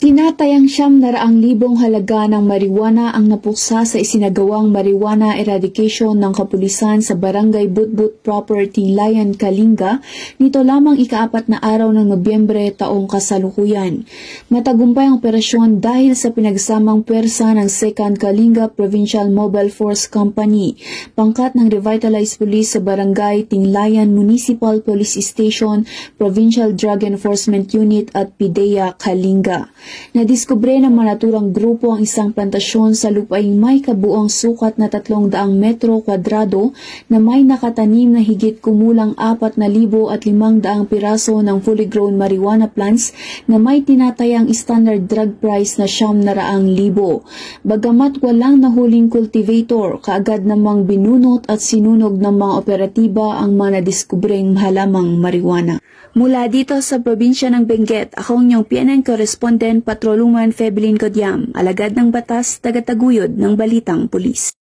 Tinatayang 700,000 halaga ng marijuana ang napuksa sa isinagawang marijuana eradication ng kapulisan sa Barangay Butbut Property, Layan, Kalinga nito lamang ika-4 na araw ng Nobyembre taong kasalukuyan. Matagumpay ang operasyon dahil sa pinagsamang pwersa ng 2nd Kalinga Provincial Mobile Force Company, pangkat ng Revitalized Police sa Barangay Tinglayan Municipal Police Station, Provincial Drug Enforcement Unit at PIDEA Kalinga. Nadiskubre ng manaturang grupo ang isang plantasyon sa lupaing may kabuang sukat na 300 metro kwadrado na may nakatanim na higit kumulang 4,500 piraso ng fully grown marijuana plants na may tinatayang standard drug price na 700,000. Bagamat walang nahuling cultivator, kaagad namang binunot at sinunog ng mga operatiba ang mga nadiskubreng halamang marijuana. Mula dito sa probinsya ng Benguet, ako ang inyong PNN correspondent Patroluman Febelin Codiam, alagad ng batas, tagataguyod ng Balitang Pulis.